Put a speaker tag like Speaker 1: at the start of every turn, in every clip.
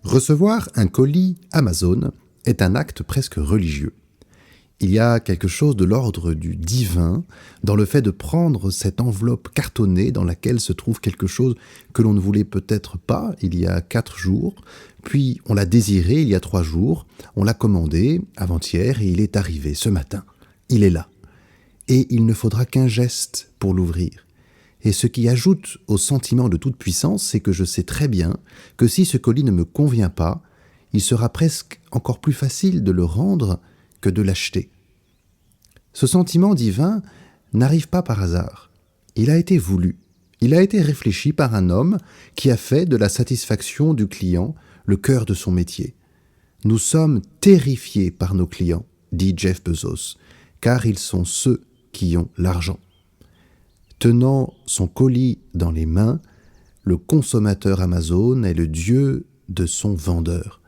Speaker 1: Recevoir un colis Amazon est un acte presque religieux. Il y a quelque chose de l'ordre du divin dans le fait de prendre cette enveloppe cartonnée dans laquelle se trouve quelque chose que l'on ne voulait peut-être pas il y a 4 jours, puis on l'a désiré il y a 3 jours, on l'a commandé avant-hier et il est arrivé ce matin. Il est là. Et il ne faudra qu'un geste pour l'ouvrir. Et ce qui ajoute au sentiment de toute puissance, c'est que je sais très bien que si ce colis ne me convient pas, il sera presque encore plus facile de le rendre que de l'acheter. Ce sentiment divin n'arrive pas par hasard. Il a été voulu. Il a été réfléchi par un homme qui a fait de la satisfaction du client le cœur de son métier. Nous sommes terrifiés par nos clients, dit Jeff Bezos, car ils sont ceux qui ont l'argent. Tenant son colis dans les mains, le consommateur Amazon est le dieu de son vendeur,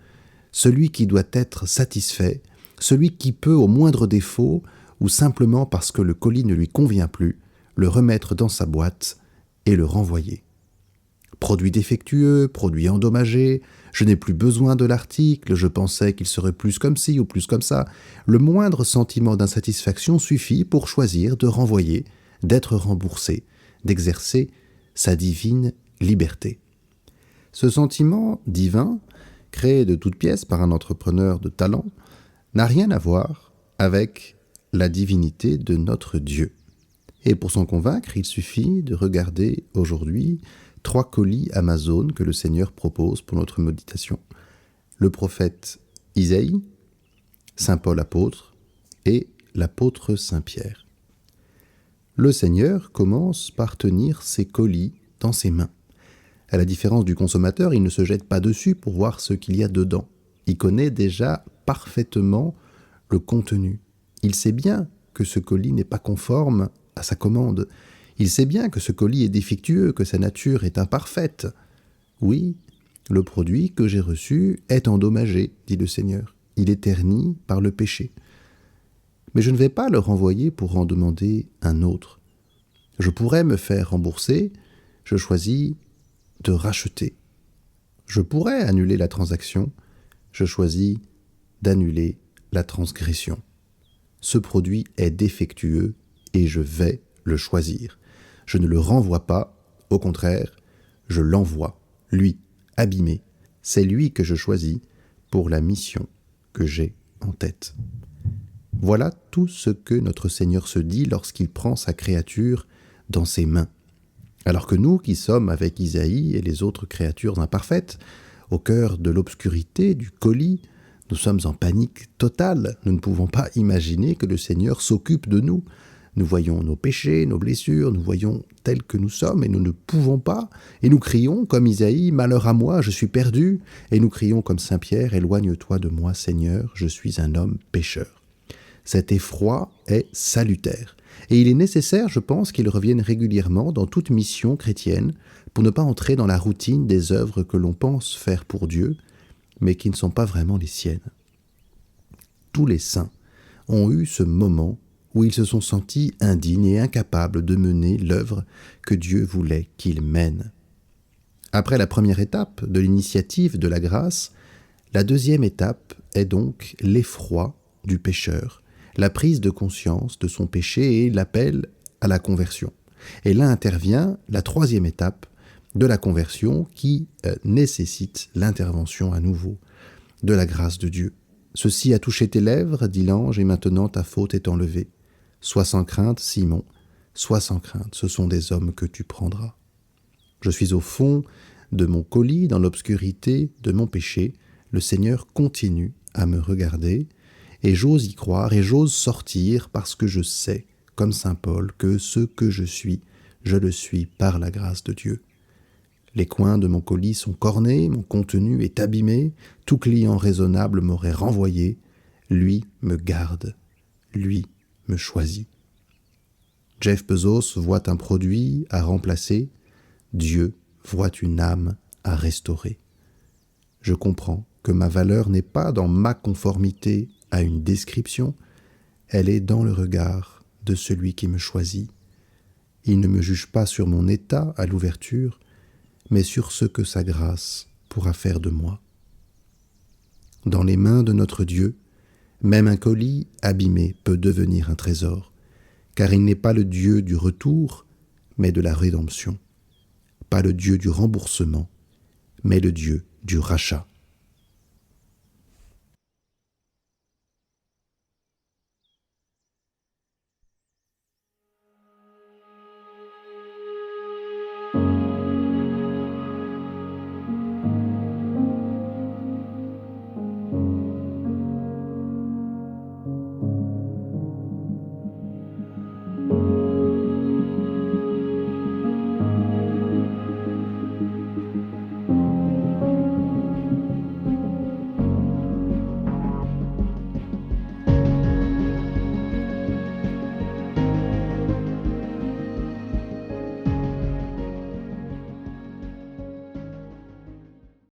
Speaker 1: celui qui doit être satisfait, celui qui peut, au moindre défaut, ou simplement parce que le colis ne lui convient plus, le remettre dans sa boîte et le renvoyer. Produit défectueux, produit endommagé, je n'ai plus besoin de l'article, je pensais qu'il serait plus comme ci ou plus comme ça. Le moindre sentiment d'insatisfaction suffit pour choisir de renvoyer, d'être remboursé, d'exercer sa divine liberté. Ce sentiment divin, créé de toutes pièces par un entrepreneur de talent, n'a rien à voir avec la divinité de notre Dieu. Et pour s'en convaincre, il suffit de regarder aujourd'hui 3 colis Amazon que le Seigneur propose pour notre méditation. Le prophète Isaïe, Saint Paul apôtre et l'apôtre Saint Pierre. Le Seigneur commence par tenir ses colis dans ses mains. À la différence du consommateur, il ne se jette pas dessus pour voir ce qu'il y a dedans. Il connaît déjà parfaitement le contenu. Il sait bien que ce colis n'est pas conforme à sa commande. Il sait bien que ce colis est défectueux, que sa nature est imparfaite. Oui, le produit que j'ai reçu est endommagé, dit le Seigneur. Il est terni par le péché. Mais je ne vais pas le renvoyer pour en demander un autre. Je pourrais me faire rembourser, je choisis de racheter. Je pourrais annuler la transaction, je choisis d'annuler la transgression. Ce produit est défectueux et je vais le choisir. Je ne le renvoie pas, au contraire, je l'envoie, lui, abîmé. C'est lui que je choisis pour la mission que j'ai en tête. Voilà tout ce que notre Seigneur se dit lorsqu'il prend sa créature dans ses mains. Alors que nous, qui sommes avec Isaïe et les autres créatures imparfaites, au cœur de l'obscurité du colis, nous sommes en panique totale. Nous ne pouvons pas imaginer que le Seigneur s'occupe de nous. Nous voyons nos péchés, nos blessures, nous voyons tels que nous sommes et nous ne pouvons pas. Et nous crions comme Isaïe, « Malheur à moi, je suis perdu !» Et nous crions comme Saint Pierre, « Éloigne-toi de moi, Seigneur, je suis un homme pécheur. » Cet effroi est salutaire. Et il est nécessaire, je pense, qu'il revienne régulièrement dans toute mission chrétienne pour ne pas entrer dans la routine des œuvres que l'on pense faire pour Dieu, mais qui ne sont pas vraiment les siennes. Tous les saints ont eu ce moment où ils se sont sentis indignes et incapables de mener l'œuvre que Dieu voulait qu'ils mènent. Après la première étape de l'initiative de la grâce, la deuxième étape est donc l'effroi du pécheur, la prise de conscience de son péché et l'appel à la conversion. Et là intervient la troisième étape de la conversion qui nécessite l'intervention à nouveau de la grâce de Dieu. « Ceci a touché tes lèvres, dit l'ange, et maintenant ta faute est enlevée. Sois sans crainte, Simon, sois sans crainte, ce sont des hommes que tu prendras. Je suis au fond de mon colis, dans l'obscurité de mon péché. Le Seigneur continue à me regarder, et j'ose y croire, et j'ose sortir parce que je sais, comme saint Paul, que ce que je le suis par la grâce de Dieu. Les coins de mon colis sont cornés, mon contenu est abîmé, tout client raisonnable m'aurait renvoyé. Lui me garde, lui me choisit. Jeff Bezos voit un produit à remplacer, Dieu voit une âme à restaurer. Je comprends que ma valeur n'est pas dans ma conformité à une description, elle est dans le regard de celui qui me choisit. Il ne me juge pas sur mon état à l'ouverture, mais sur ce que sa grâce pourra faire de moi. Dans les mains de notre Dieu, même un colis abîmé peut devenir un trésor, car il n'est pas le Dieu du retour, mais de la rédemption, pas le Dieu du remboursement, mais le Dieu du rachat.